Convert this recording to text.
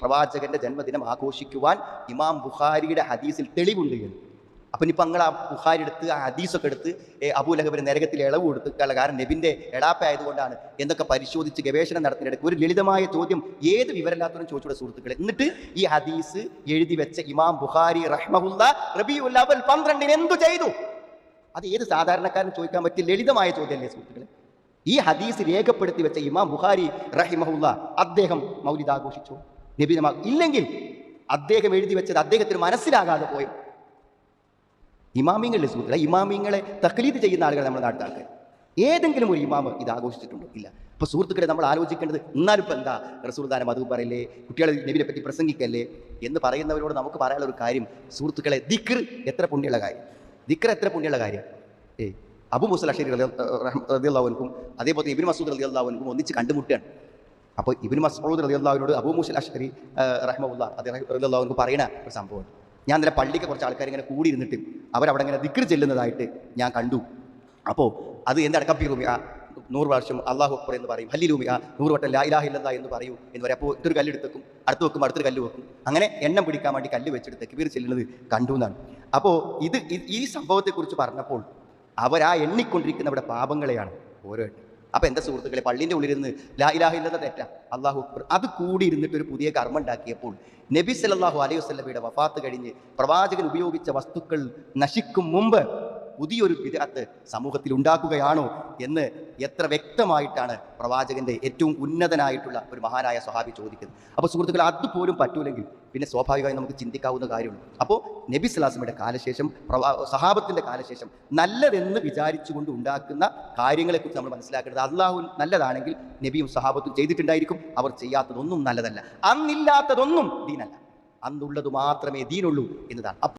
പ്രവാചകന്റെ ജന്മദിനം ആഘോഷിക്കുവാൻ ഇമാം ബുഖാരിയുടെ ഹദീസിൽ തെളിവുണ്ട് എന്ന്. അപ്പം ഇനിയിപ്പോൾ നിങ്ങൾ ആ ബുഖാരി എടുത്ത് ആ ഹദീസൊക്കെ എടുത്ത് അബൂലഹബിന് നരകത്തിൽ ഇളവ് കൊടുത്തിട്ടുള്ള കാരണം നബിൻ്റെ എടാപ്പ ആയതുകൊണ്ടാണ് എന്നൊക്കെ പരിശോധിച്ച് ഗവേഷണം നടത്തിയെടുക്കുക. ഒരു ലളിതമായ ചോദ്യം ഏത് വിവരമില്ലാത്തവരും ചോദിച്ചുകൂടെ സുഹൃത്തുക്കളെ? എന്നിട്ട് ഈ ഹദീസ് എഴുതി വെച്ച ഇമാം ബുഖാരി റഹ്മഹുല്ല റബീഉൽ അവ്വൽ 12 എന്തു ചെയ്തു? അത് ഏത് സാധാരണക്കാരന് ചോദിക്കാൻ പറ്റിയ ലളിതമായ ചോദ്യമല്ലേ സുഹൃത്തുക്കളെ? ഈ ഹദീസ് രേഖപ്പെടുത്തി വെച്ച ഇമാം ബുഖാരി റഹിമഹുല്ല അദ്ദേഹം മൗലിദ് ആഘോഷിച്ചു നബിദിനം ഇല്ലെങ്കിൽ അദ്ദേഹം എഴുതി വെച്ചത് അദ്ദേഹത്തിന് മനസ്സിലാകാതെ പോയി. ഇമാമിങ്ങളെ സുഹൃത്തുക്കളെ, ഇമാമിങ്ങളെ തഖ്ലീദ് ചെയ്യുന്ന ആളുകൾ നമ്മുടെ നാട്ടിൽ ആൾക്കാർ ഏതെങ്കിലും ഒരു ഇമാമ് ഇത് ആഘോഷിച്ചിട്ടുണ്ടോ? ഇല്ല. അപ്പോൾ സുഹൃത്തുക്കളെ, നമ്മൾ ആലോചിക്കേണ്ടത് എന്നാലും ഇപ്പം എന്താ റസൂലുള്ളാഹിന്റെ മധു പറയല്ലേ, കുട്ടികളെ നബിയെ പറ്റി പ്രസംഗിക്കല്ലേ എന്ന് പറയുന്നവരോട് നമുക്ക് പറയാനുള്ള ഒരു കാര്യം സുഹൃത്തുക്കളെ, ദിക്ർ എത്ര പുണ്യമുള്ള കാര്യം, ദിക്ർ എത്ര പുണ്യമുള്ള കാര്യം. അബൂ മൂസ അശ്ശരി റളിയല്ലാഹു അൻഹും അതേപോലെ ഇബ്നു മസ്ഊദ് റളിയല്ലാഹു അൻഹും ഒന്നിച്ച് കണ്ടുമുട്ടുകയാണ്. അപ്പോൾ ഇബ്നു മസ്ഊദ് റളിയല്ലാഹു അൻഹുവിനോട് അബൂ മൂസ അശ്ശരി റഹ്മഹുല്ലാ റളിയല്ലാഹു അൻഹു പറയുന്ന ഒരു സംഭവം, ഞാൻ ഇന്നലെ പള്ളിക്ക് കുറച്ച് ആൾക്കാർ ഇങ്ങനെ കൂടി ഇരുന്നിട്ട് അവരവിടെ ഇങ്ങനെ ദിക്ർ ചെല്ലുന്നതായിട്ട് ഞാൻ കണ്ടു. അപ്പോൾ അത് എന്താണ് കബീറൂമിയ 100 പ്രാവശ്യം അല്ലാഹു അക്ബർ എന്ന് പറയും, ഹല്ലിലൂമിയ 100 വട്ടം ലാ ഇലാഹ ഇല്ലല്ലാഹ് എന്ന് പറയൂ എന്ന് പറയും. അപ്പോൾ ഇതൊരു കല്ലെടുത്ത് വെക്കും, അടുത്ത് വെക്കും, അടുത്തൊരു കല്ല് വെക്കും, അങ്ങനെ എണ്ണം പിടിക്കാൻ വേണ്ടി കല്ല് വെച്ചെടുത്ത് തക്ബീർ ചെല്ലുന്നത് കണ്ടു എന്നാണ്. അപ്പോൾ ഈ സംഭവത്തെക്കുറിച്ച് പറഞ്ഞപ്പോൾ അവരാ എണ്ണിക്കൊണ്ടിരിക്കുന്നവരുടെ പാപങ്ങളെയാണ് ഓരോ എണ്ണം. അപ്പോൾ എന്താ സുഹൃത്തുക്കളെ, പള്ളിൻ്റെ ഉള്ളിലിരുന്ന് ലാ ഇലാഹ ഇല്ലല്ലാഹ് തെറ്റാ, അല്ലാഹു അക്ബർ അത് കൂടി ഇരുന്നിട്ട് ഒരു പുതിയ കർമ്മം ഉണ്ടാക്കിയപ്പോൾ നബി സല്ലല്ലാഹു അലൈഹി വസല്ലമയുടെ വഫാത്ത് കഴിഞ്ഞ് പ്രവാചകൻ ഉപയോഗിച്ച വസ്തുക്കൾ നശിക്കും മുമ്പ് പുതിയൊരു ബിദ്അത്ത് സമൂഹത്തിൽ ഉണ്ടാക്കുകയാണോ എന്ന് എത്ര വ്യക്തമായിട്ടാണ് പ്രവാചകന്റെ ഏറ്റവും ഉന്നതനായിട്ടുള്ള ഒരു മഹാനായ സ്വഹാബി ചോദിക്കുന്നത്. അപ്പോൾ സുഹൃത്തുക്കൾ, അതുപോലും പറ്റൂലെങ്കിൽ പിന്നെ സ്വാഭാവികമായി നമുക്ക് ചിന്തിക്കാവുന്ന കാര്യമുള്ളൂ. അപ്പോൾ നബി സ്വല്ലല്ലാഹു അലൈഹി വസല്ലമയുടെ കാലശേഷം സഹാബത്തിന്റെ കാലശേഷം നല്ലതെന്ന് വിചാരിച്ചുകൊണ്ട് ഉണ്ടാക്കുന്ന കാര്യങ്ങളെക്കുറിച്ച് നമ്മൾ മനസ്സിലാക്കേണ്ടത് അള്ളാഹു നല്ലതാണെങ്കിൽ നബിയും സഹാബത്തും ചെയ്തിട്ടുണ്ടായിരിക്കും. അവർ ചെയ്യാത്തതൊന്നും നല്ലതല്ല, അന്നില്ലാത്തതൊന്നും ദീനല്ല, അന്നുള്ളത് മാത്രമേ ദീനുള്ളൂ എന്നതാണ്.